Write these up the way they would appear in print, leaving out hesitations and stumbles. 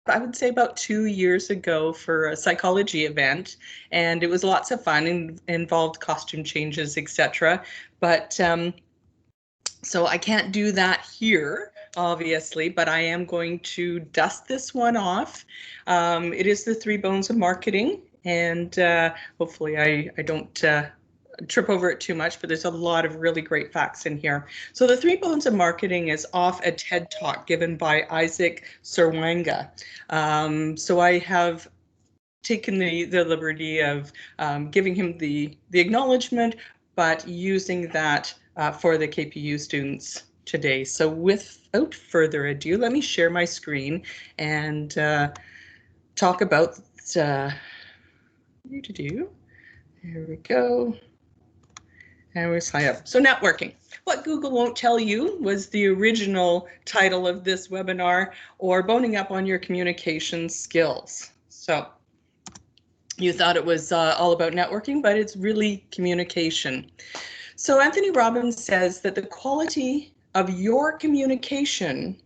I would say about 2 years ago for a psychology event, and it was lots of fun and involved costume changes, etc. But so I can't do that here, obviously, but I am going to dust this one off. It is the 3 bones of marketing, and hopefully I don't trip over it too much, but there's a lot of really great facts in here. So the 3 bones of marketing is off a TED Talk given by Isaac Serwanga. So I have taken the liberty of giving him the acknowledgement, but using that for the KPU students today. So without further ado, let me share my screen and talk about there we go. And we sign up. So networking. What Google won't tell you was the original title of this webinar, or boning up on your communication skills. So you thought it was all about networking, but it's really communication. So Anthony Robbins says that the quality of your communication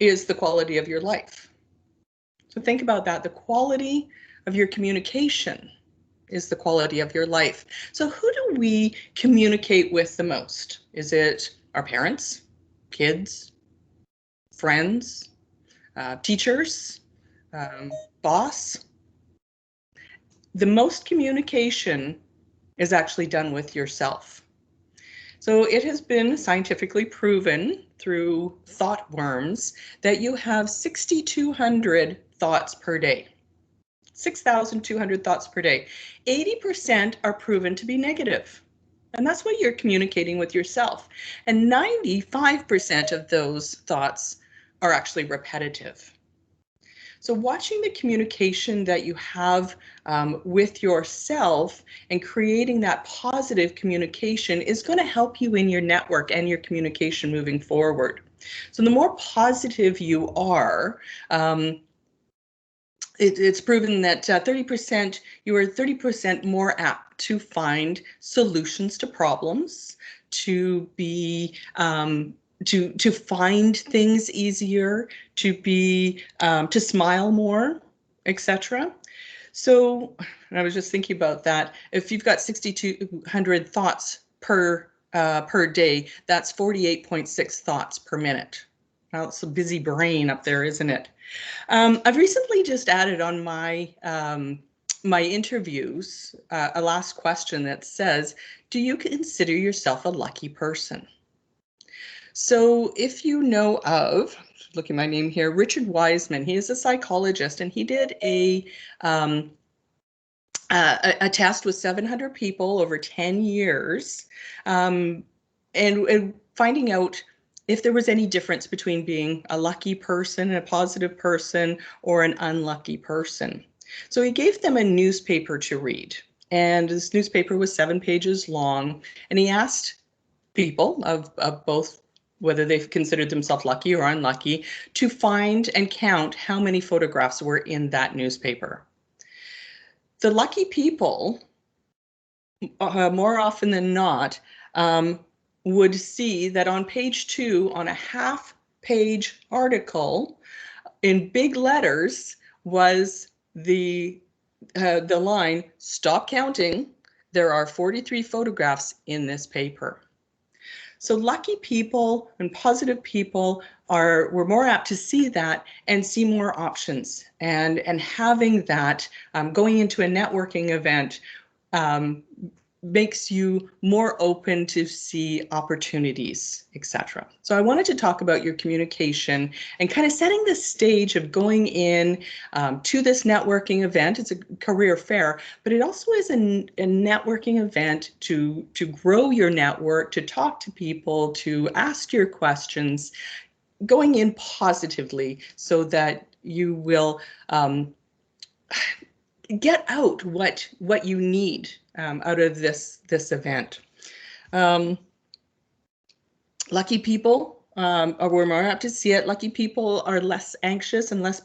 is the quality of your life. So think about that. The quality of your communication is the quality of your life. So who do we communicate with the most? Is it our parents, kids, friends, teachers, boss? The most communication is actually done with yourself. So it has been scientifically proven through thought worms that you have 6,200 thoughts per day. 6,200 thoughts per day. 80% are proven to be negative. And that's what you're communicating with yourself. And 95% of those thoughts are actually repetitive. So watching the communication that you have with yourself and creating that positive communication is going to help you in your network and your communication moving forward. So the more positive you are, it's proven that 30%, you are 30% more apt to find solutions to problems, to be to find things easier, to be to smile more, etc. So I was just thinking about that. If you've got 6,200 thoughts per day, that's 48.6 thoughts per minute. Now it's a busy brain up there, isn't it? I've recently just added on my my interviews a last question that says, do you consider yourself a lucky person? So if you know of, look at my name here, Richard Wiseman, he is a psychologist, and he did a test with 700 people over 10 years and finding out if there was any difference between being a lucky person, a positive person, or an unlucky person. So he gave them a newspaper to read, and this newspaper was 7 pages long, and he asked people of both whether they considered themselves lucky or unlucky to find and count how many photographs were in that newspaper. The lucky people, more often than not, would see that on page 2, on a half-page article, in big letters, was the line, "Stop counting. There are 43 photographs in this paper." So lucky people and positive people were more apt to see that and see more options, and having that going into a networking event makes you more open to see opportunities, etc. So I wanted to talk about your communication and kind of setting the stage of going in to this networking event. It's a career fair, but it also is a networking event to grow your network, to talk to people, to ask your questions, going in positively so that you will get out what you need out of this event. Lucky people we're more apt to see it. Lucky people are less anxious, and lucky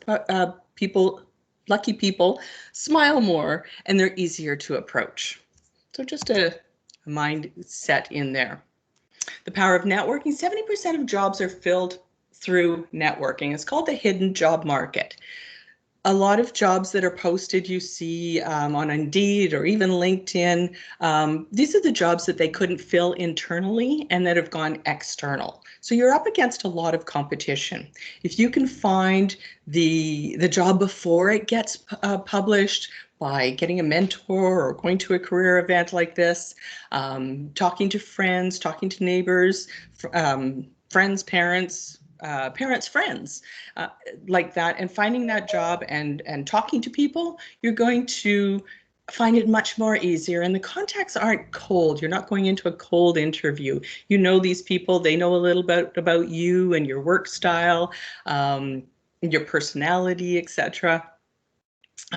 people smile more, and they're easier to approach. So just a mindset in there. The power of networking. 70% of jobs are filled through networking. It's called the hidden job market. A lot of jobs that are posted, you see on Indeed or even LinkedIn, these are the jobs that they couldn't fill internally and that have gone external. So you're up against a lot of competition. If you can find the job before it gets published, by getting a mentor or going to a career event like this, talking to friends, talking to neighbors, friends, parents, parents' friends, like that, and finding that job and talking to people, you're going to find it much more easier. And the contacts aren't cold. You're not going into a cold interview. You know these people, they know a little bit about you and your work style, your personality, etc.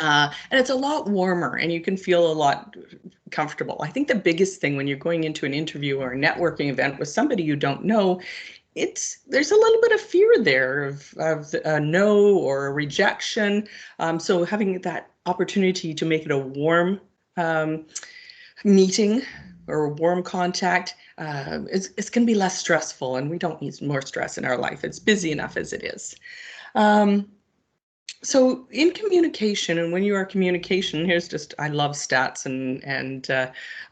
And it's a lot warmer and you can feel a lot comfortable. I think the biggest thing when you're going into an interview or a networking event with somebody you don't know, there's a little bit of fear there of a no or a rejection. So having that opportunity to make it a warm meeting or a warm contact, it's going to be less stressful, and we don't need more stress in our life. It's busy enough as it is. So in communication, and when you are communication, here's just, I love stats, and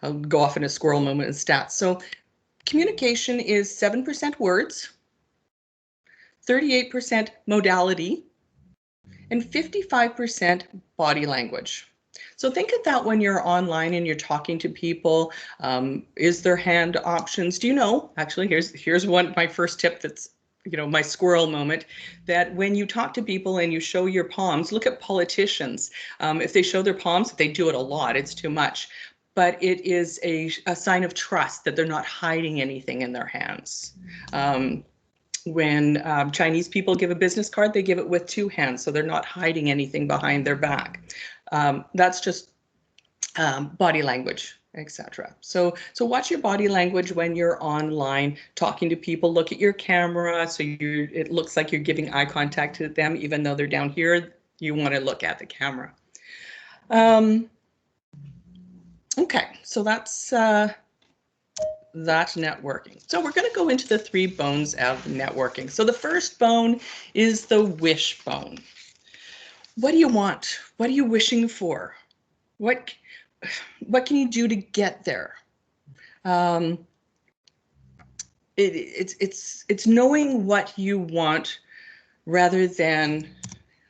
I'll go off in a squirrel moment in stats. So communication is 7% words, 38% modality, and 55% body language. So think of that when you're online and you're talking to people. Is there hand options? Do you know, actually, here's one, my first tip that's, my squirrel moment, that when you talk to people and you show your palms, look at politicians. If they show their palms, they do it a lot, it's too much. But it is a sign of trust that they're not hiding anything in their hands. When Chinese people give a business card, they give it with two hands, so they're not hiding anything behind their back. That's just body language, etc. So watch your body language when you're online talking to people. Look at your camera, so it looks like you're giving eye contact to them, even though they're down here. You want to look at the camera. Okay, so that's networking. So we're going to go into the 3 bones of networking. So the first bone is the wish bone. What do you want? What are you wishing for? What can you do to get there? It's knowing what you want rather than,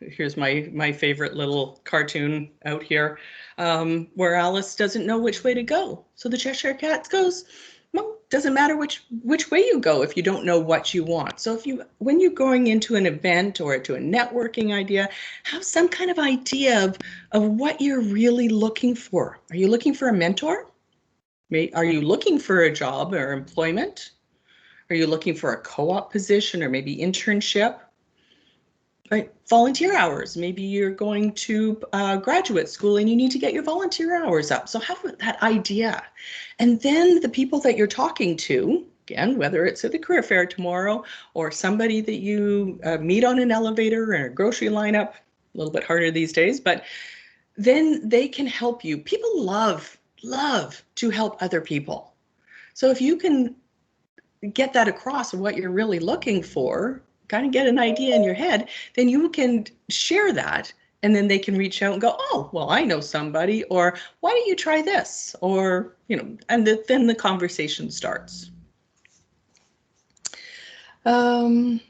here's my favorite little cartoon out here, where Alice doesn't know which way to go. So the Cheshire Cat goes, well, doesn't matter which way you go if you don't know what you want. So when you're going into an event or to a networking idea, have some kind of idea of what you're really looking for. Are you looking for a mentor? Are you looking for a job or employment? Are you looking for a co-op position or maybe internship? Right, volunteer hours. Maybe you're going to graduate school and you need to get your volunteer hours up. So have that idea. And then the people that you're talking to, again, whether it's at the career fair tomorrow or somebody that you meet on an elevator or a grocery lineup, a little bit harder these days, but then they can help you. People love to help other people. So if you can get that across of what you're really looking for, kind of get an idea in your head, then you can share that, and then they can reach out and go, oh, well, I know somebody, or why don't you try this, or, and then the conversation starts. So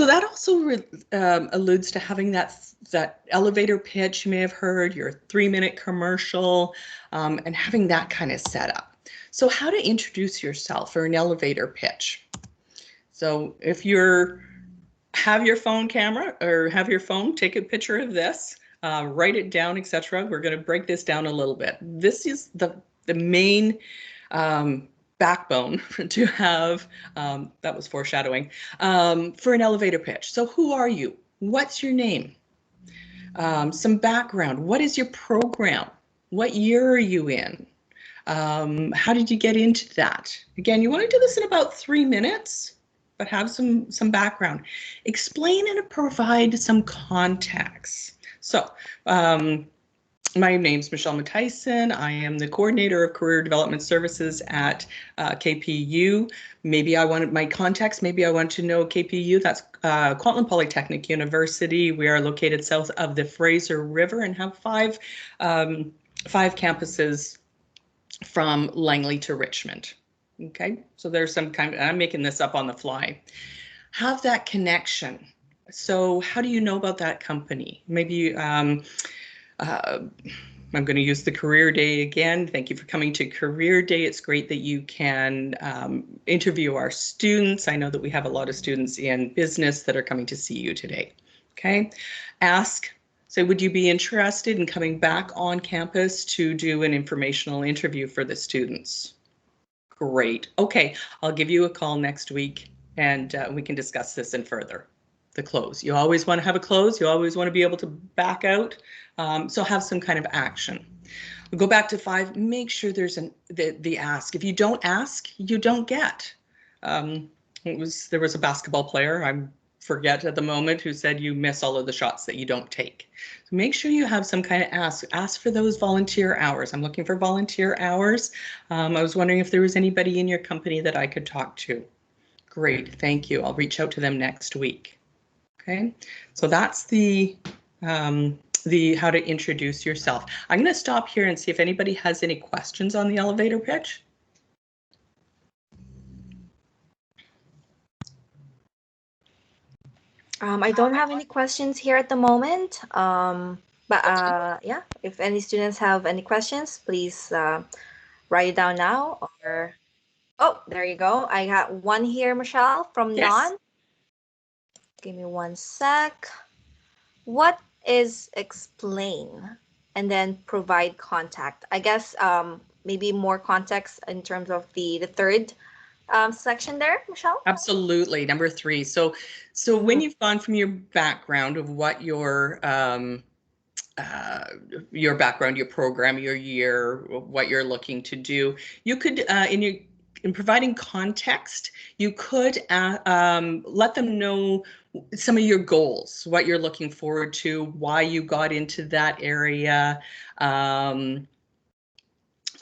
that also alludes to having that elevator pitch you may have heard, your 3-minute commercial, and having that kind of set up. So how to introduce yourself or an elevator pitch. So if have your phone camera or have your phone, take a picture of this, write it down, etc. We're going to break this down a little bit. This is the main backbone to have, that was foreshadowing, for an elevator pitch. So who are you? What's your name? Some background. What is your program? What year are you in? How did you get into that? Again, you want to do this in about 3 minutes, but have some background. Explain and provide some context. So My name's Michelle Matthijssen. I am the coordinator of career development services at KPU. Maybe I wanted my context. Maybe I want to know KPU. That's Kwantlen Polytechnic University. We are located south of the Fraser River and have five campuses from Langley to Richmond. Okay, so there's some kind of, I'm making this up on the fly. Have that connection. So how do you know about that company? Maybe I'm going to use the Career Day again. Thank you for coming to Career Day. It's great that you can interview our students. I know that we have a lot of students in business that are coming to see you today. Okay, ask. So would you be interested in coming back on campus to do an informational interview for the students? Great. Okay, I'll give you a call next week and we can discuss this in further. The close. You always want to have a close. You always want to be able to back out. So have some kind of action. We'll go back to 5. Make sure there's the ask. If you don't ask, you don't get. There was a basketball player, I forget at the moment, who said you miss all of the shots that you don't take. So make sure you have some kind of ask. Ask for those volunteer hours. I'm looking for volunteer hours. I was wondering if there was anybody in your company that I could talk to. Great, thank you. I'll reach out to them next week. Okay, so that's the how to introduce yourself. I'm going to stop here and see if anybody has any questions on the elevator pitch. I don't have any questions here at the moment, but yeah, if any students have any questions, please write it down now. Or oh, there you go. I got one here, Michelle, from Yes. Non. Give me one sec. What is explain and then provide contact? I guess maybe more context in terms of the third section there, Michelle? Absolutely, number 3. So when you've gone from your background of what your background, your program, your year, what you're looking to do, you could in providing context, you could let them know some of your goals, what you're looking forward to, why you got into that area.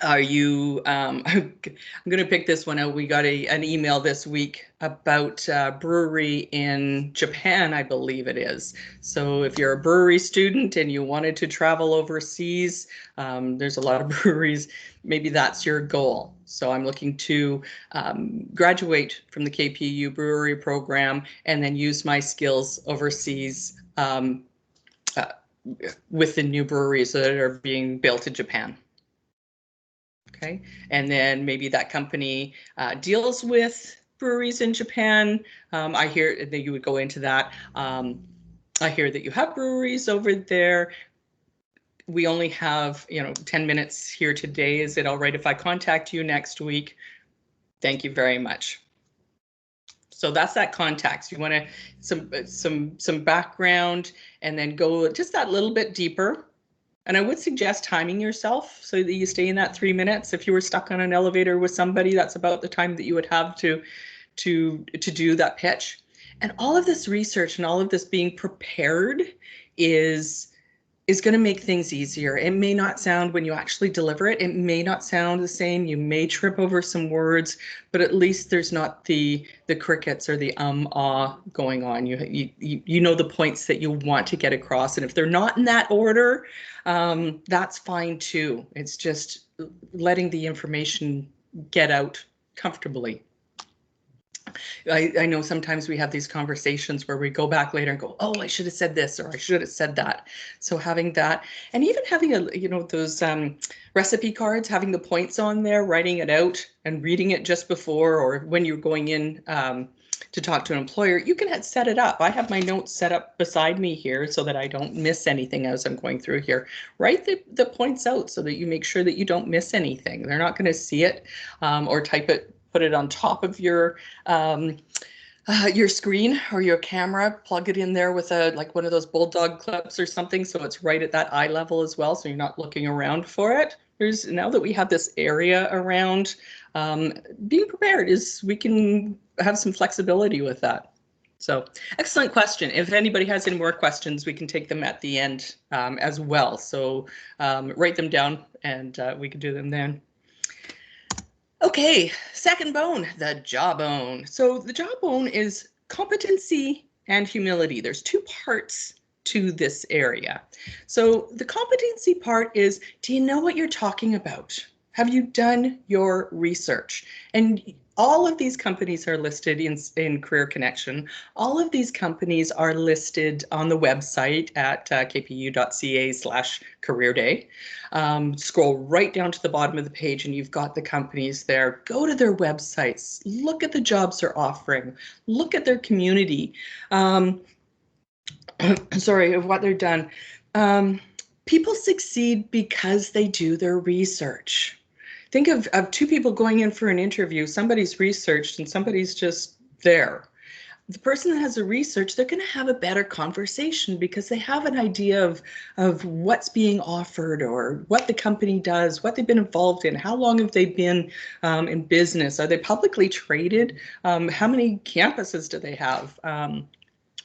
Are you, I'm going to pick this one out. We got an email this week about brewery in Japan, I believe it is. So if you're a brewery student and you wanted to travel overseas, there's a lot of breweries. Maybe that's your goal. So I'm looking to graduate from the KPU brewery program and then use my skills overseas with the new breweries that are being built in Japan. Okay, and then maybe that company deals with breweries in Japan. I hear that you would go into that. I hear that you have breweries over there. We only have 10 minutes here today. Is it all right if I contact you next week? Thank you very much. So that's that context. You want to some background and then go just that little bit deeper. And I would suggest timing yourself so that you stay in that 3 minutes. If you were stuck on an elevator with somebody, that's about the time that you would have to do that pitch. And all of this research and all of this being prepared is going to make things easier. It may not sound, when you actually deliver it, it may not sound the same. You may trip over some words, but at least there's not the crickets or the going on. You know the points that you want to get across, and if they're not in that order, that's fine too. It's just letting the information get out comfortably. I know sometimes we have these conversations where we go back later and go, oh, I should have said this, or I should have said that. So having that, and even having those recipe cards, having the points on there, writing it out and reading it just before, or when you're going in to talk to an employer, you can set it up. I have my notes set up beside me here so that I don't miss anything as I'm going through here. Write the points out so that you make sure that you don't miss anything. They're not going to see it or type it, put it on top of your screen or your camera, plug it in there with like one of those bulldog clips or something, so it's right at that eye level as well, so you're not looking around for it. Now that we have this area around, being prepared we can have some flexibility with that. So excellent question. If anybody has any more questions, we can take them at the end as well. So write them down and we can do them then. Okay, second bone, the jawbone. So the jawbone is competency and humility. There's two parts to this area. So the competency part is, do you know what you're talking about? Have you done your research? And all of these companies are listed in Career Connection. All of these companies are listed on the website at kpu.ca/career day. Scroll right down to the bottom of the page and you've got the companies there. Go to their websites, look at the jobs they're offering, look at their community. Sorry, of what they've done. People succeed because they do their research. Think of two people going in for an interview. Somebody's researched and somebody's just there. The person that has the research, they're going to have a better conversation because they have an idea of what's being offered or what the company does, what they've been involved in, how long have they been in business, are they publicly traded, how many campuses do they have,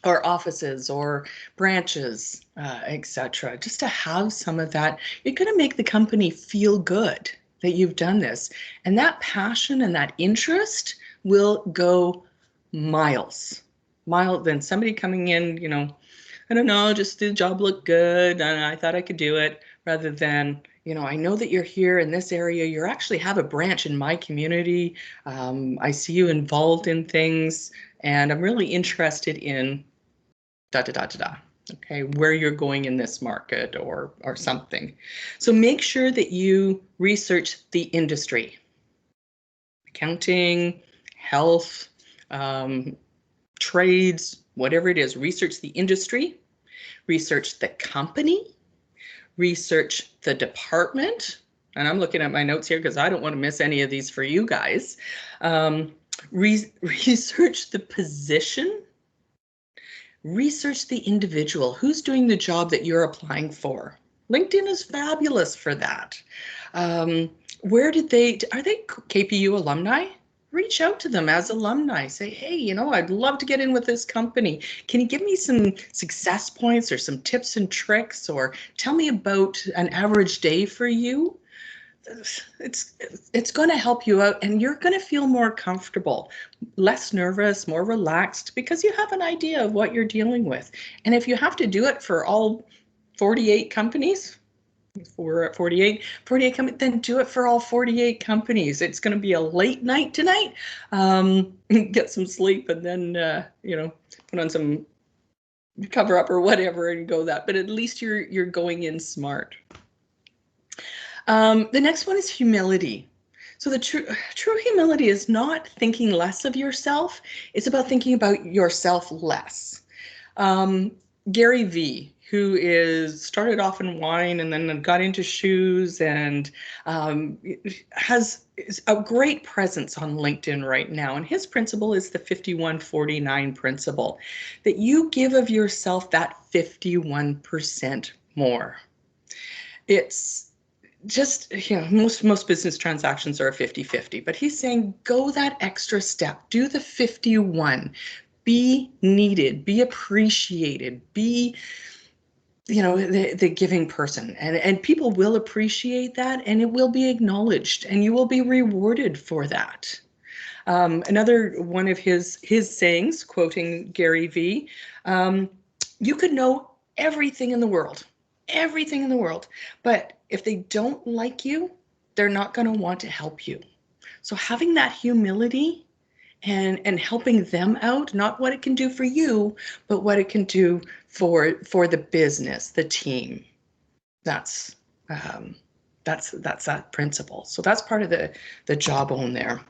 or offices or branches, etc. Just to have some of that, you're going to make the company feel good that you've done this. And that passion and that interest will go miles than somebody coming in, you know, I don't know, just the job looked good and I thought I could do it, rather than, you know, I know that you're here in this area, you actually have a branch in my community, I see you involved in things, and I'm really interested in okay, where you're going in this market or something. So make sure that you research the industry, accounting, health, trades, whatever it is. Research the industry, research the company, research the department. And I'm looking at my notes here because I don't want to miss any of these for you guys. Research the position. Research the individual. Who's doing the job that you're applying for? LinkedIn is fabulous for that. Are they KPU alumni? Reach out to them as alumni. Say, hey, you know, I'd love to get in with this company. Can you give me some success points or some tips and tricks, or tell me about an average day for you? It's going to help you out, and you're going to feel more comfortable, less nervous, more relaxed, because you have an idea of what you're dealing with. And if you have to do it for all 48 companies, we're at 48 companies, then do it for all 48 companies. It's going to be a late night tonight. Get some sleep and then, you know, put on some cover up or whatever and go that. But at least you're going in smart. The next one is humility. So the true humility is not thinking less of yourself. It's about thinking about yourself less. Gary Vee, who started off in wine and then got into shoes and has a great presence on LinkedIn right now. And his principle is the 51-49 principle, that you give of yourself that 51% more. It's just, you know, most business transactions are a 50-50, but he's saying go that extra step, do the 51, be needed, be appreciated, be, you know, the giving person, and people will appreciate that, and it will be acknowledged, and you will be rewarded for that. Another one of his sayings, quoting Gary Vee, you could know everything in the world, but if they don't like you, they're not going to want to help you. So having that humility and helping them out, not what it can do for you, but what it can do for the business, the team. That's that principle. So that's part of the jawbone there.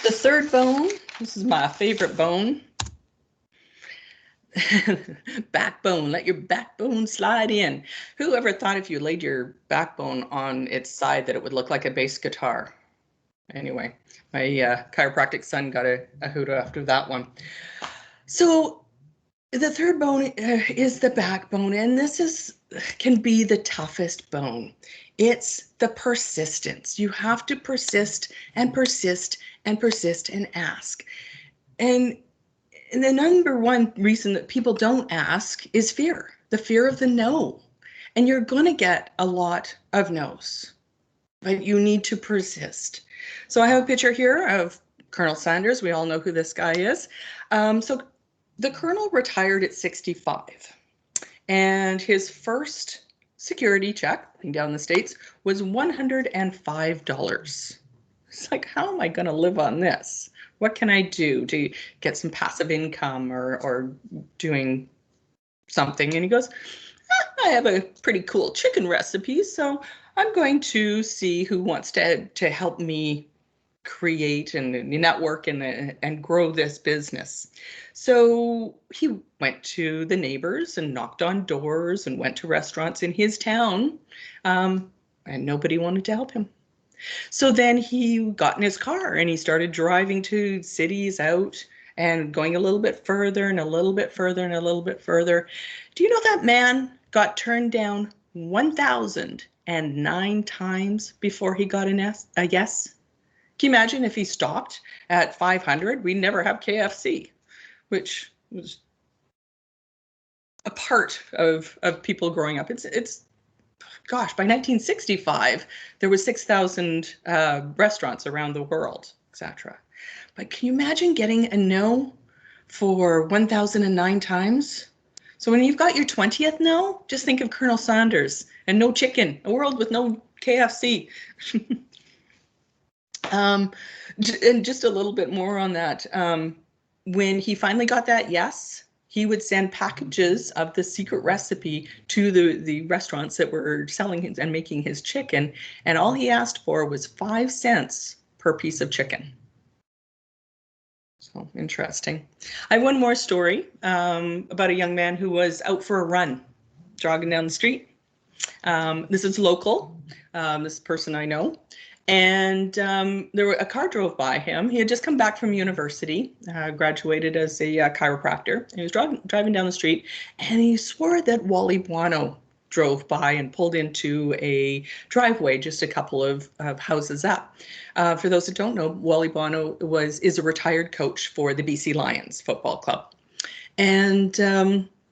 The third bone, this is my favorite bone. Backbone, let your backbone slide in. Who ever thought if you laid your backbone on its side that it would look like a bass guitar? Anyway, my chiropractic son got a hoot after that one. So the third bone is the backbone, and this can be the toughest bone. It's the persistence. You have to persist and persist and persist and ask. And And the number one reason that people don't ask is fear, the fear of the no. And you're going to get a lot of no's, but you need to persist. So I have a picture here of Colonel Sanders. We all know who this guy is. So the Colonel retired at 65, and his first security check down in the States was $105. It's like, how am I going to live on this? What can I do to get some passive income or doing something? And he goes, I have a pretty cool chicken recipe, so I'm going to see who wants to help me create and network and grow this business. So he went to the neighbors and knocked on doors and went to restaurants in his town, and nobody wanted to help him. So then he got in his car and he started driving to cities out and going a little bit further and a little bit further and a little bit further. Do you know that man got turned down 1,009 times before he got a yes? Can you imagine if he stopped at 500? We'd never have KFC, which was a part of people growing up. It's gosh, by 1965, there was 6,000 restaurants around the world, etc. But can you imagine getting a no for 1,009 times? So when you've got your 20th no, just think of Colonel Sanders and no chicken, a world with no KFC. And just a little bit more on that. When he finally got that yes, he would send packages of the secret recipe to the restaurants that were selling his and making his chicken. And all he asked for was 5 cents per piece of chicken. So interesting. I have one more story about a young man who was out for a run, jogging down the street. This is local, this person I know. And a car drove by him. He had just come back from university, graduated as a chiropractor. And he was driving down the street, and he swore that Wally Buono drove by and pulled into a driveway just a couple of houses up. For those that don't know, Wally Buono is a retired coach for the BC Lions Football Club. And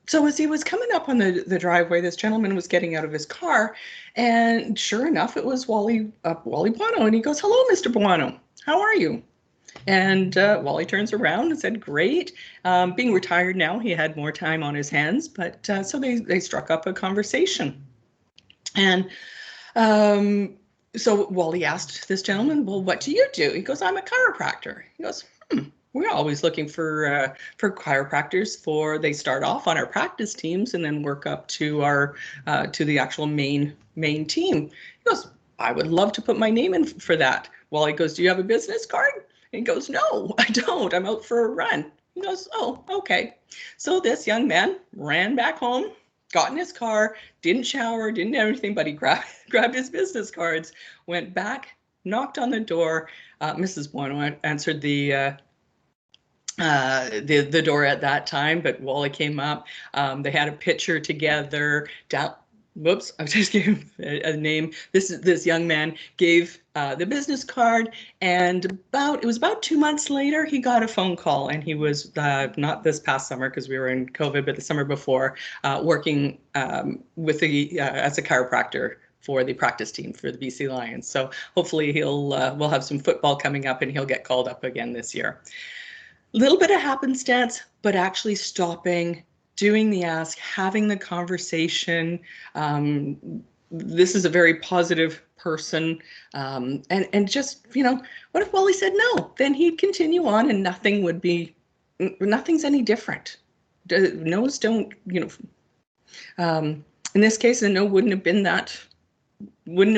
so as he was coming up on the driveway, this gentleman was getting out of his car, and sure enough, it was Wally Buono. And he goes, "Hello, Mr. Buono, how are you?" And Wally turns around and said, "Great." Being retired now, he had more time on his hands, but so they struck up a conversation. And so Wally asked this gentleman, "Well, what do you do?" He goes, "I'm a chiropractor." He goes, "We're always looking for chiropractors they start off on our practice teams and then work up to our to the actual main team." He goes, "I would love to put my name in for that." Wally goes, "Do you have a business card?" And he goes, "No, I don't. I'm out for a run." He goes, "Oh, okay." So this young man ran back home, got in his car, didn't shower, didn't do anything, but he grabbed his business cards, went back, knocked on the door. Mrs. Buono answered the door at that time, but Wally came up. They had a picture together. Whoops, I just gave a name. This young man gave the business card, and it was about 2 months later, he got a phone call, and he was not this past summer because we were in COVID, but the summer before, working with as a chiropractor for the practice team for the BC Lions. So hopefully we'll have some football coming up, and he'll get called up again this year. Little bit of happenstance, but actually stopping, doing the ask, having the conversation. This is a very positive person. And just, what if Wally said no? Then he'd continue on and nothing's any different. No's don't, in this case, the no wouldn't have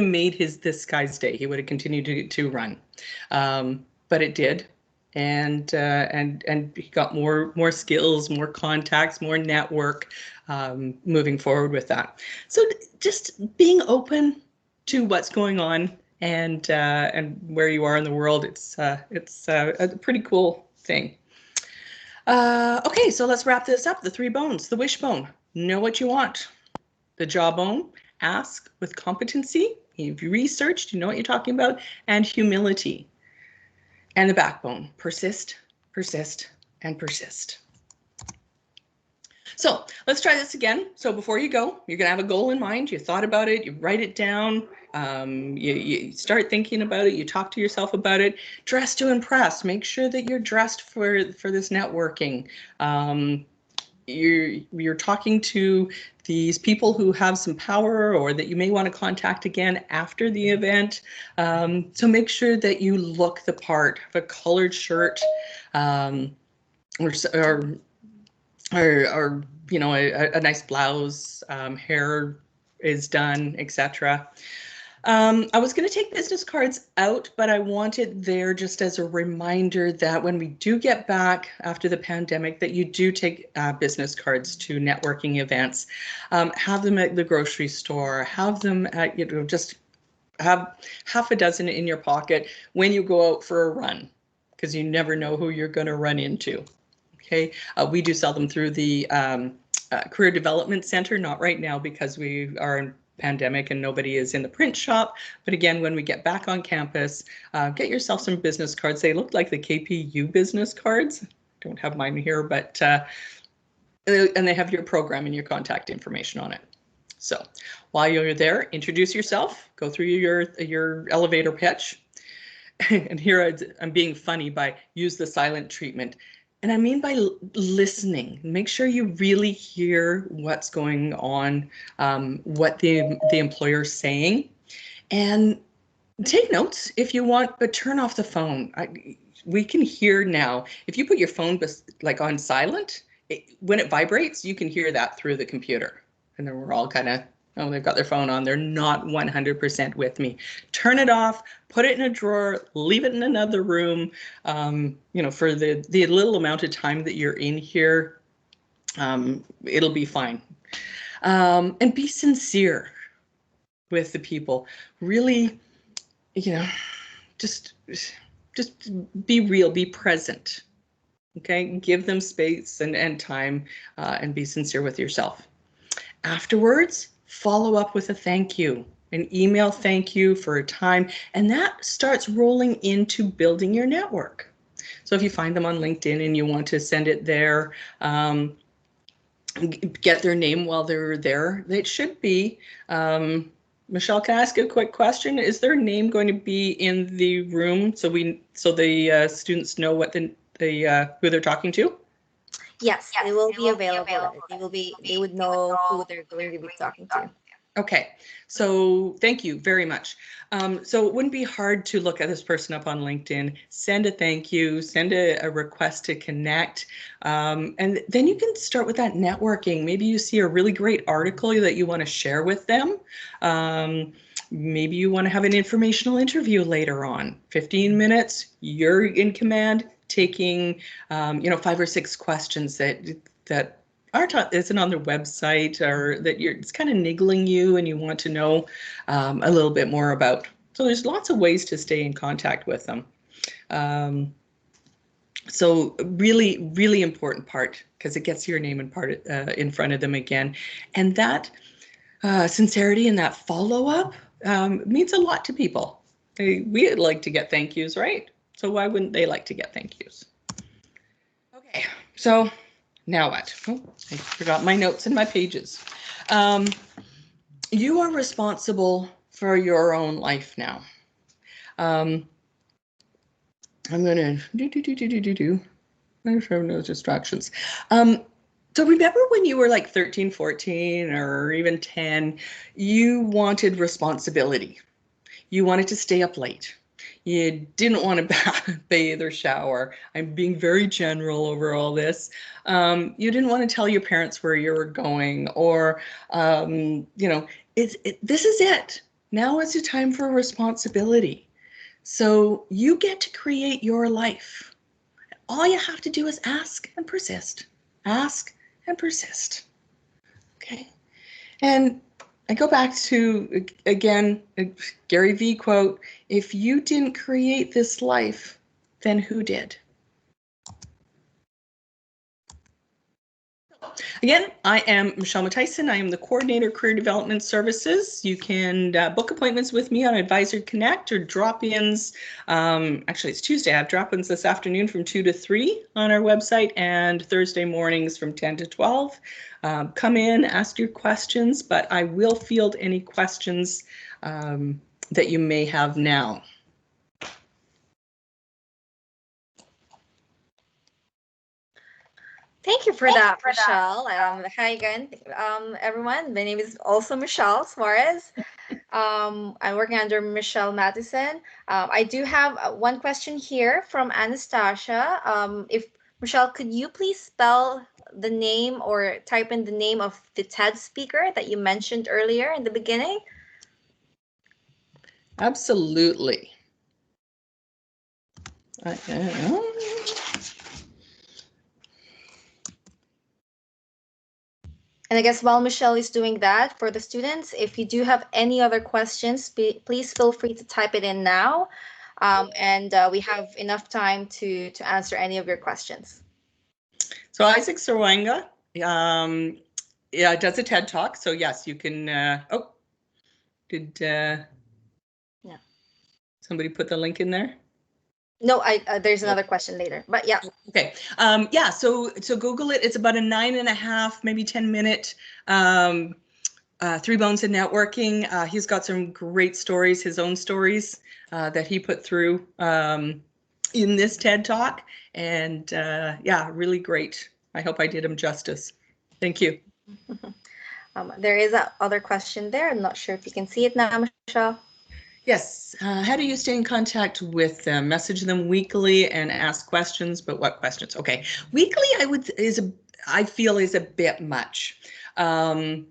made this guy's day. He would have continued to run. But it did. And he got more skills, more contacts, more network, moving forward with that. So just being open to what's going on and where you are in the world, it's a pretty cool thing. Okay, so let's wrap this up. The 3 bones: the wishbone, know what you want; the jawbone, ask with competency. You've researched, you know what you're talking about; and humility. And the backbone, persist, persist, and persist. So let's try this again. So before you go, you're going to have a goal in mind. You thought about it, you write it down, you start thinking about it, you talk to yourself about it. Dress to impress. Make sure that you're dressed for this networking. You're talking to these people who have some power or that you may want to contact again after the event. So make sure that you look the part. Have a colored shirt, or you know, a nice blouse, hair is done, etc. I was going to take business cards out, but I want it there just as a reminder that when we do get back after the pandemic, that you do take business cards to networking events. Have them at the grocery store, have them at, you know, just have half a dozen in your pocket when you go out for a run, because you never know who you're going to run into. Okay, we do sell them through the Career Development Center, not right now because we are in pandemic and nobody is in the print shop. But again, when we get back on campus, get yourself some business cards. They look like the KPU business cards. Don't have mine here, but and they have your program and your contact information on it. So while you're there, introduce yourself, go through your elevator pitch. And here I'm being funny by use the silent treatment. And I mean by listening. Make sure you really hear what's going on, what the employer's saying, and take notes if you want, but turn off the phone. We can hear now. If you put your phone like on silent, when it vibrates, you can hear that through the computer. And then we're all kind of, oh, they've got their phone on. They're not 100% with me. Turn it off, put it in a drawer, leave it in another room. You know, for the little amount of time that you're in here, it'll be fine. And be sincere with the people. Really, you know, just be real, be present. Okay, give them space and time, and be sincere with yourself. Afterwards, follow up with a thank you, an email thank you for a time, and that starts rolling into building your network. So if you find them on LinkedIn and you want to send it there, get their name while they're there. It should be, Michelle, can I ask a quick question? Is their name going to be in the room so the students know what who they're talking to? Yes, they will be available. They would know who they're going to be talking to. Okay, so thank you very much. So it wouldn't be hard to look at this person up on LinkedIn, send a thank you, send a request to connect, and then you can start with that networking. Maybe you see a really great article that you want to share with them. Maybe you want to have an informational interview later on. 15 minutes, you're in command, taking 5 or 6 questions that isn't on their website, or that it's kind of niggling you and you want to know a little bit more about. So there's lots of ways to stay in contact with them. So really, really important part, because it gets your name in front of them again. And that sincerity and that follow-up means a lot to people. We'd like to get thank yous, right? So why wouldn't they like to get thank yous? Okay, so now what? Oh, I forgot my notes and my pages. You are responsible for your own life now. I'm going to Make sure no distractions. So remember when you were like 13, 14, or even 10, you wanted responsibility. You wanted to stay up late. You didn't want to bathe or shower. I'm being very general over all this. You didn't want to tell your parents where you were going, or, this is it. Now is the time for responsibility. So you get to create your life. All you have to do is ask and persist. Ask and persist. Okay. And I go back to, again, a Gary Vee quote, if you didn't create this life, then who did? again, I am Michelle Matthijssen. I am the coordinator, Career Development Services. You can book appointments with me on Advisor Connect or drop-ins. Actually, it's Tuesday. I have drop-ins this afternoon from 2 to 3 on our website, and Thursday mornings from 10 to 12. Come in, ask your questions, but I will field any questions that you may have now. Thank you for that, Michelle. Hi again, everyone. My name is also Michelle Suarez. I'm working under Michelle Matthijssen. I do have one question here from Anastasia. If Michelle, could you please spell the name or type in the name of the TED speaker that you mentioned earlier in the beginning? Absolutely. And I guess while Michelle is doing that, for the students, if you do have any other questions, please feel free to type it in now. And we have enough time to answer any of your questions. So Isaac Sawanga does a TED Talk. So yes, you can, yeah. Somebody put the link in there? No, there's another question later, but yeah. Okay. Yeah, so Google it. It's about a 9.5, maybe 10-minute 3 Bones in Networking. He's got some great stories, his own stories that he put through in this TED Talk. And yeah, really great. I hope I did him justice. Thank you. There is a other question there. I'm not sure if you can see it now, Michelle. Yes. How do you stay in contact with them? Message them weekly and ask questions, but what questions? Okay. Weekly, I feel is a bit much. I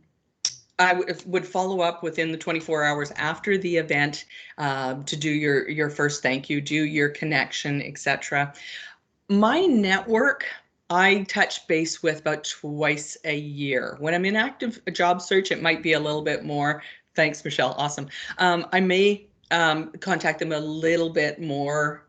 would follow up within the 24 hours after the event to do your first thank you, do your connection, etc. My network, I touch base with about twice a year. When I'm in active job search, it might be a little bit more. Thanks, Michelle. Awesome. I may contact them a little bit more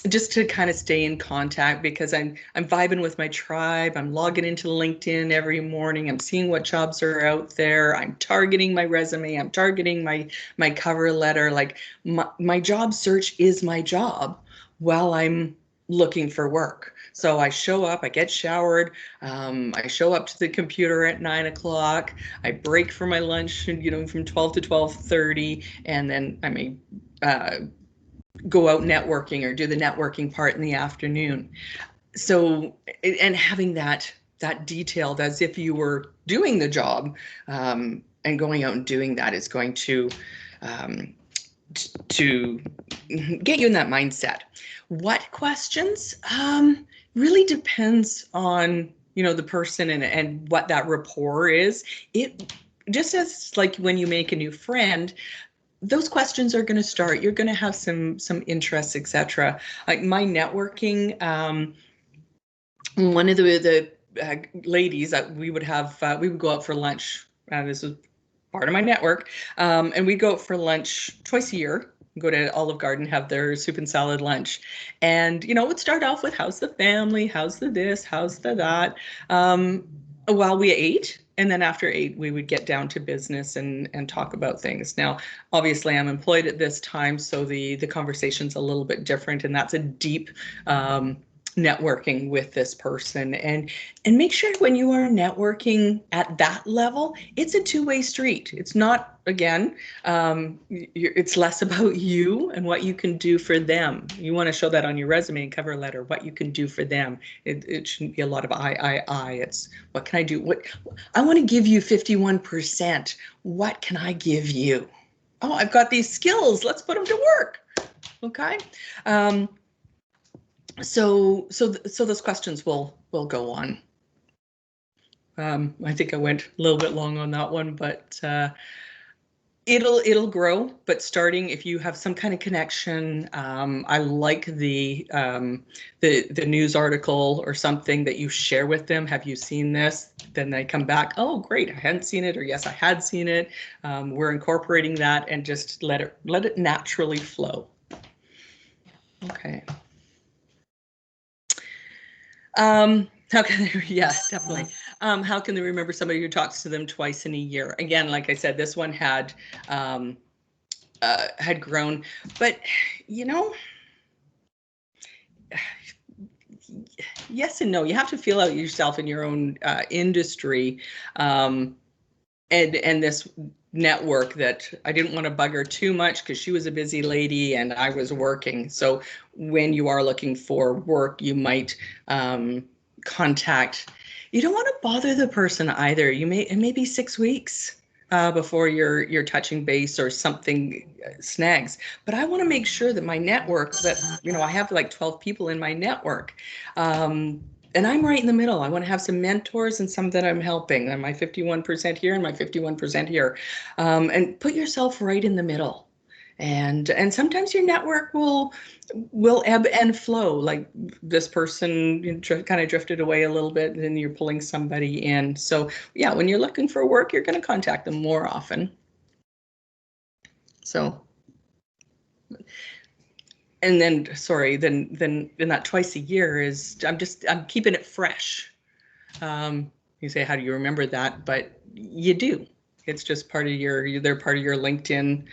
just to kind of stay in contact, because I'm vibing with my tribe. I'm logging into LinkedIn every morning. I'm seeing what jobs are out there. I'm targeting my resume. I'm targeting my cover letter. Like my job search is my job while I'm looking for work. So I show up, I get showered, I show up to the computer at 9 o'clock, I break for my lunch, from 12 to 12:30, and then I may go out networking or do the networking part in the afternoon. So, and having that detailed as if you were doing the job, and going out and doing that is going to get you in that mindset. What questions? Really depends on the person and what that rapport is. It just as like when you make a new friend, those questions are going to start. You're going to have some interests, etc. Like my networking, one of the ladies that we would have, we would go out for lunch. This was part of my network, and we go out for lunch twice a year. Go to Olive Garden, have their soup and salad lunch, and it would start off with how's the family, how's the this, how's the that, while we ate. And then after 8, we would get down to business and talk about things. Now, obviously, I'm employed at this time, so the conversation's a little bit different, and that's a deep networking with this person. And make sure when you are networking at that level, it's a two-way street. It's not, again, it's less about you and what you can do for them. You want to show that on your resume and cover letter, what you can do for them. It shouldn't be a lot of I. It's what can I do? What I want to give you 51%. What can I give you? Oh, I've got these skills. Let's put them to work. Okay. So those questions will go on. I think I went a little bit long on that one, but it'll grow. But starting, if you have some kind of connection, I like the news article or something that you share with them. Have you seen this? Then they come back. Oh, great! I hadn't seen it, or yes, I had seen it. We're incorporating that, and just let it naturally flow. Okay. How can they, yeah, definitely. How can they remember somebody who talks to them twice in a year? Again, like I said, this one had grown, but you know, yes and no. You have to feel out yourself in your own industry, and this network that I didn't want to bug her too much because she was a busy lady and I was working. So when you are looking for work, you might contact. You don't want to bother the person either. It may be 6 weeks before you're touching base or something snags. But I want to make sure that my network, that I have like 12 people in my network. And I'm right in the middle. I want to have some mentors and some that I'm helping. I'm my 51% here and my 51% here. And put yourself right in the middle. And sometimes your network will ebb and flow. Like this person kind of drifted away a little bit, and then you're pulling somebody in. So yeah, when you're looking for work, you're going to contact them more often. So. And then, sorry, then that twice a year is, I'm keeping it fresh. You say, how do you remember that? But you do. It's just part of they're part of your LinkedIn.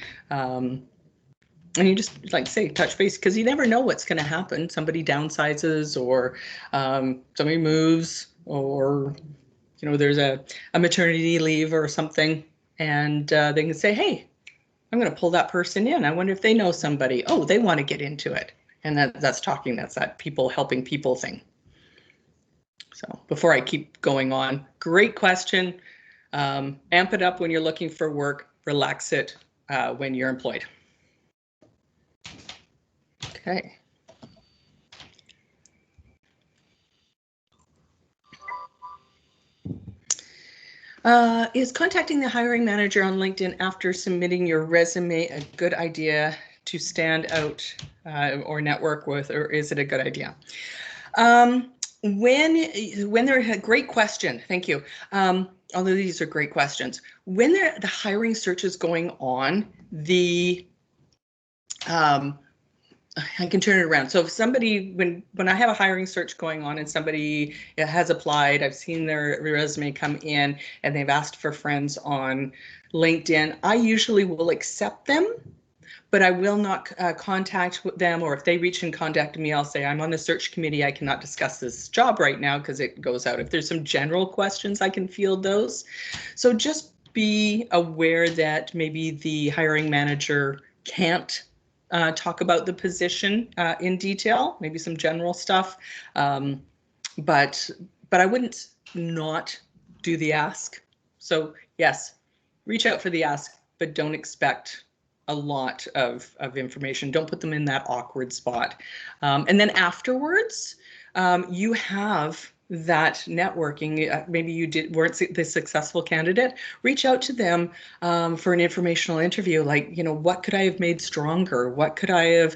And you just, like say, touch base, because you never know what's going to happen. Somebody downsizes, or somebody moves, or there's a maternity leave or something, and they can say, hey, I'm going to pull that person in. I wonder if they know somebody. Oh, they want to get into it. And that's that people helping people thing. So before I keep going on, great question. Amp it up when you're looking for work. Relax it when you're employed. Okay. Is contacting the hiring manager on LinkedIn after submitting your resume a good idea to stand out or network with, or is it a good idea? When they're great question, thank you. Although these are great questions. When the hiring search is going on, I can turn it around. So if somebody, when I have a hiring search going on and somebody has applied, I've seen their resume come in and they've asked for friends on LinkedIn, I usually will accept them, but I will not contact them, or if they reach and contact me, I'll say, I'm on the search committee. I cannot discuss this job right now because it goes out. If there's some general questions, I can field those. So just be aware that maybe the hiring manager can't talk about the position in detail, maybe some general stuff, but I wouldn't not do the ask. So yes, reach out for the ask, but don't expect a lot of information. Don't put them in that awkward spot. And then afterwards, you have that networking. Maybe you weren't the successful candidate. Reach out to them for an informational interview. Like, what could I have made stronger? What could I have?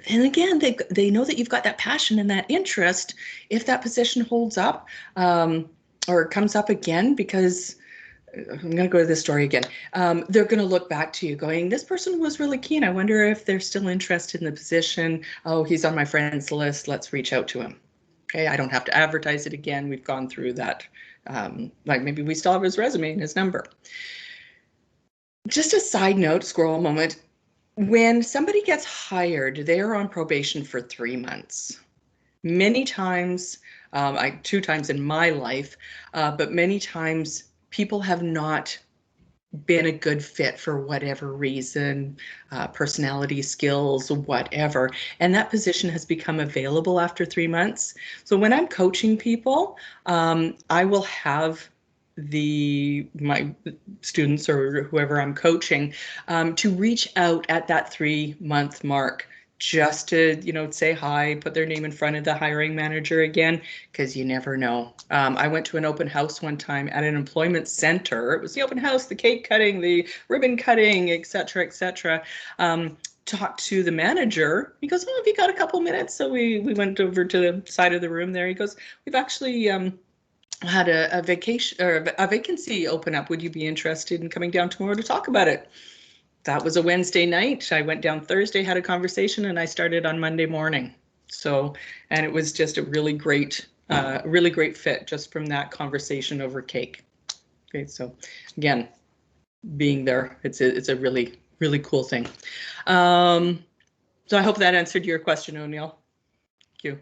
And again, they know that you've got that passion and that interest. If that position holds up or comes up again, because I'm going to go to this story again. They're going to look back to you going, this person was really keen. I wonder if they're still interested in the position. Oh, he's on my friends list. Let's reach out to him. Okay, I don't have to advertise it again. We've gone through that. Like maybe we still have his resume and his number. Just a side note, scroll moment. When somebody gets hired, they are on probation for 3 months. Many times, 2 times in my life, but many times people have not been a good fit for whatever reason, personality, skills, whatever, and that position has become available after 3 months. So when I'm coaching people, I will have my students or whoever I'm coaching to reach out at that 3-month mark, just to say hi, put their name in front of the hiring manager again, because you never know. I went to an open house one time at an employment center. It was the open house, the cake cutting, the ribbon cutting, etc., etc. Talked to the manager. He goes, oh, have you got a couple minutes? So we went over to the side of the room there. He goes, we've actually had a vacation or a vacancy open up. Would you be interested in coming down tomorrow to talk about it? That was a Wednesday night. I went down Thursday, had a conversation, and I started on Monday morning. So, and it was just a really great really great fit just from that conversation over cake. Okay, so again, being there, it's a really, really cool thing. So I hope that answered your question, O'Neill. Thank you.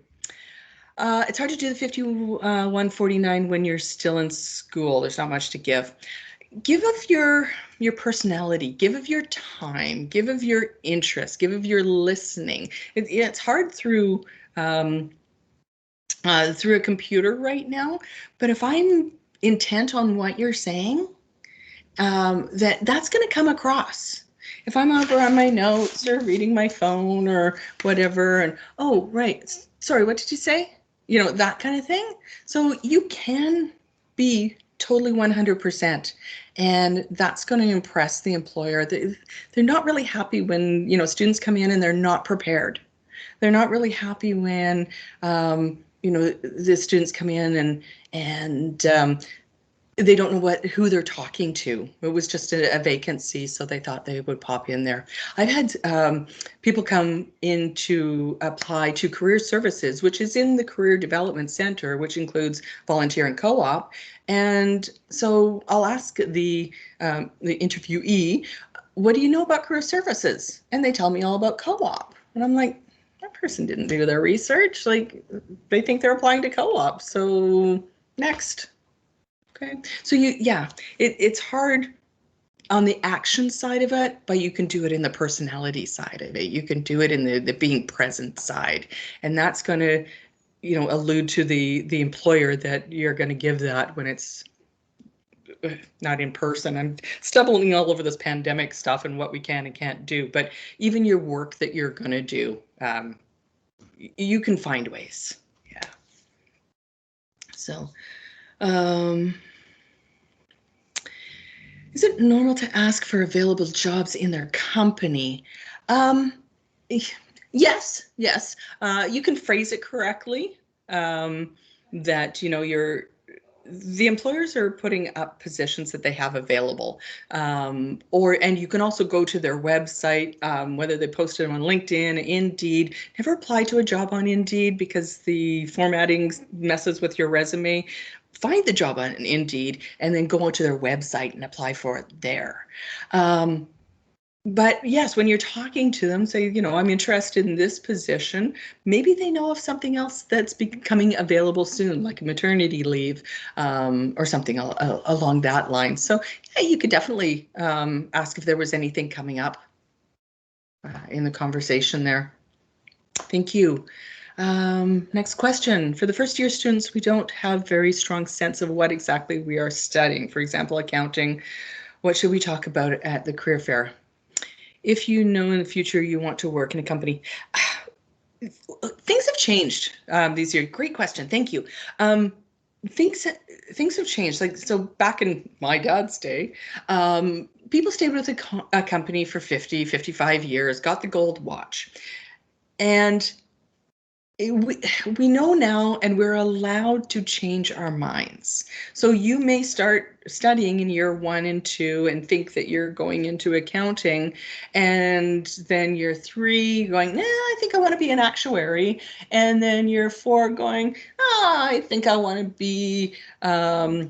It's hard to do the 5149 when you're still in school. There's not much to give. Give of your personality, give of your time, give of your interest, give of your listening. It's hard through a computer right now, but if I'm intent on what you're saying, that's going to come across. If I'm over on my notes or reading my phone or whatever, and oh, right, sorry, what did you say? You know, that kind of thing. So you can be totally 100%, and that's going to impress the employer. They're not really happy when, you know, students come in and they're not prepared. They're not really happy when, you know, the students come in and they don't know who they're talking to. It was just a vacancy, so they thought they would pop in there. I've had people come in to apply to career services, which is in the Career Development Center, which includes volunteer and co-op. And so I'll ask the interviewee, what do you know about career services? And they tell me all about co-op. And I'm like, that person didn't do their research. Like, they think they're applying to co-op. So next. Okay, so it's hard on the action side of it, but you can do it in the personality side of it. You can do it in the being present side, and that's going to, you know, allude to the employer that you're going to give that when it's not in person. I'm stumbling all over this pandemic stuff and what we can and can't do, but even your work that you're going to do, you can find ways. Yeah. So. Is it normal to ask for available jobs in their company? Yes. You can phrase it correctly. That, you know, the employers are putting up positions that they have available, and you can also go to their website, whether they post it on LinkedIn, Indeed. Never apply to a job on Indeed because the formatting messes with your resume. Find the job on Indeed and then go onto their website and apply for it there. But yes, when you're talking to them, say, you know, I'm interested in this position. Maybe they know of something else that's becoming available soon, like maternity leave, or something along that line. So yeah, you could definitely ask if there was anything coming up in the conversation there. Thank you. Next question. For the first year students, we don't have very strong sense of what exactly we are studying. For example, accounting. What should we talk about at the career fair? If you know in the future you want to work in a company, things have changed these years. Great question. Thank you. Things have changed. Like, so back in my dad's day, people stayed with a company for 50, 55 years, got the gold watch. And we know now, and we're allowed to change our minds. So you may start studying in year 1 and 2 and think that you're going into accounting, and then year 3 going, I think I want to be an actuary, and then year 4 going, I think I want to be a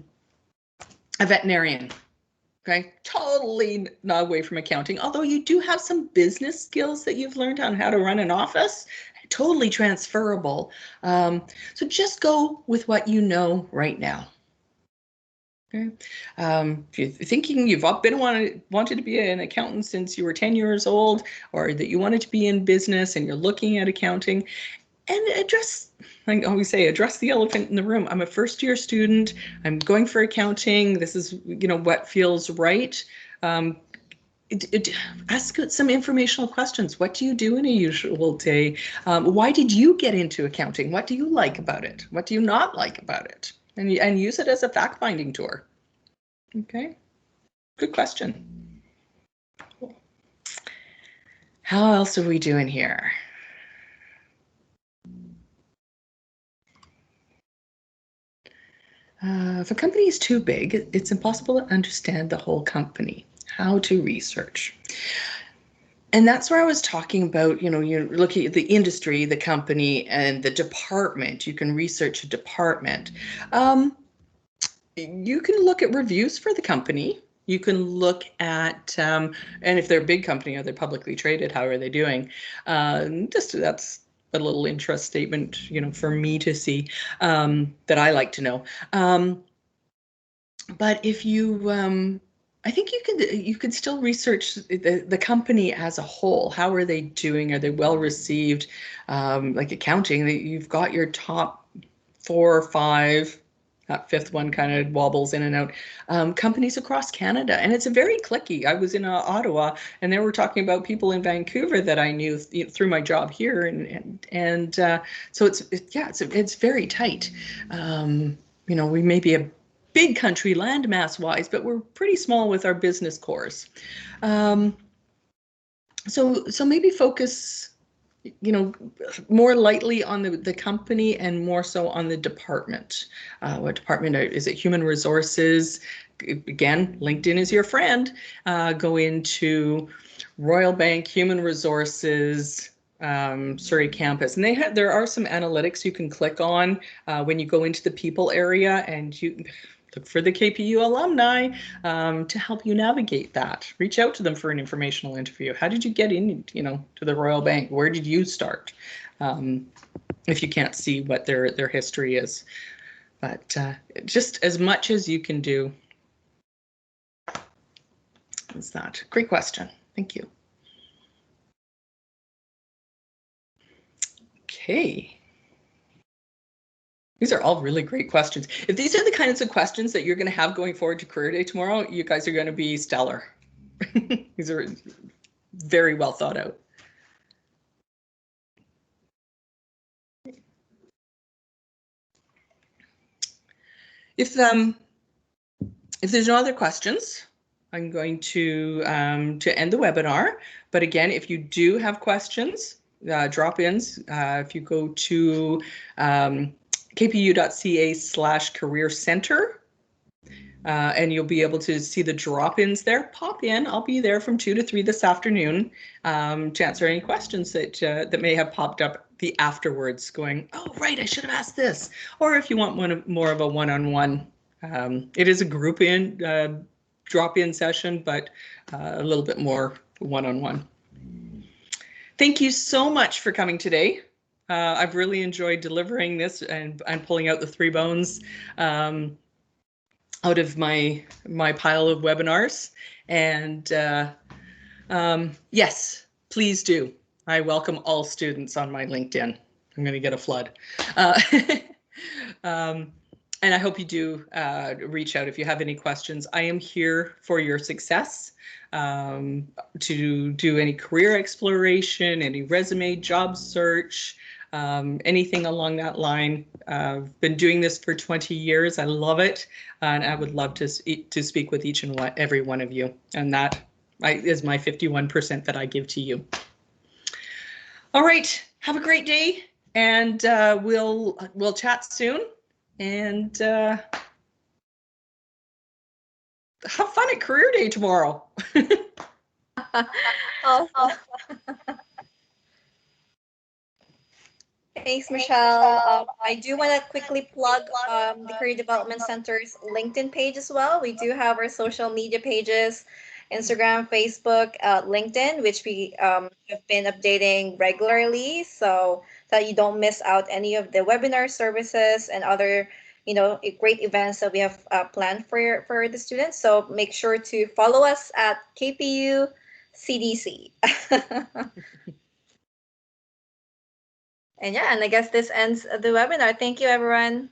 veterinarian. Okay, totally not away from accounting, although you do have some business skills that you've learned on how to run an office. Totally transferable. So just go with what you know right now. Okay. If you're thinking you've wanted to be an accountant since you were 10 years old, or that you wanted to be in business and you're looking at accounting, and address, I always say, address the elephant in the room. I'm a first-year student. I'm going for accounting. This is, you know, what feels right. Ask some informational questions. What do you do in a usual day? Why did you get into accounting? What do you like about it? What do you not like about it? And use it as a fact-finding tour. Okay, good question. How else are we doing here? If a company is too big, it's impossible to understand the whole company. How to research. And that's where I was talking about, you know, you're looking at the industry, the company, and the department. You can research a department. You can look at reviews for the company. You can look at, and if they're a big company, are they publicly traded? How are they doing? Just that's a little interest statement, you know, for me to see, that I like to know. But if you, I think you could still research the company as a whole. How are they doing? Are they well received? Like accounting, you've got your top 4 or 5. That fifth one kind of wobbles in and out. Companies across Canada, and it's a very clicky. I was in Ottawa, and they were talking about people in Vancouver that I knew through my job here, and so it's very tight. You know, we may be a big country landmass wise, but we're pretty small with our business cores. So maybe focus, you know, more lightly on the company and more so on the department. What department is it? Human resources. Again, LinkedIn is your friend. Go into Royal Bank Human Resources, Surrey campus, and there are some analytics you can click on when you go into the people area, and you look for the KPU alumni to help you navigate that. Reach out to them for an informational interview. How did you get in, you know, to the Royal Bank? Where did you start? If you can't see what their history is, but just as much as you can do. Is that great question? Thank you. Okay. These are all really great questions. If these are the kinds of questions that you're going to have going forward to Career Day tomorrow, you guys are going to be stellar. These are very well thought out. If there's no other questions, I'm going to end the webinar. But again, if you do have questions, drop-ins, if you go to kpu.ca/career center, and you'll be able to see the drop-ins there. Pop in. I'll be there from 2 to 3 this afternoon to answer any questions that may have popped up the afterwards, going, oh, right, I should have asked this. Or if you want more of a one-on-one. It is a group-in, drop-in session, but a little bit more one-on-one. Thank you so much for coming today. I've really enjoyed delivering this and pulling out the 3 bones out of my pile of webinars. And yes, please do. I welcome all students on my LinkedIn. I'm going to get a flood. And I hope you do reach out if you have any questions. I am here for your success, to do any career exploration, any resume, job search, anything along that line. I've been doing this for 20 years. I love it, and I would love to speak with each and every one of you. And that is my 51% that I give to you. All right, have a great day, and we'll chat soon. And have fun at Career Day tomorrow. Awesome. Thanks, Michelle. I do want to quickly plug the Career Development Center's LinkedIn page as well. We do have our social media pages, Instagram, Facebook, LinkedIn, which we have been updating regularly, so that you don't miss out any of the webinar services and other, you know, great events that we have planned for the students. So make sure to follow us at KPU CDC. And yeah, and I guess this ends the webinar. Thank you, everyone.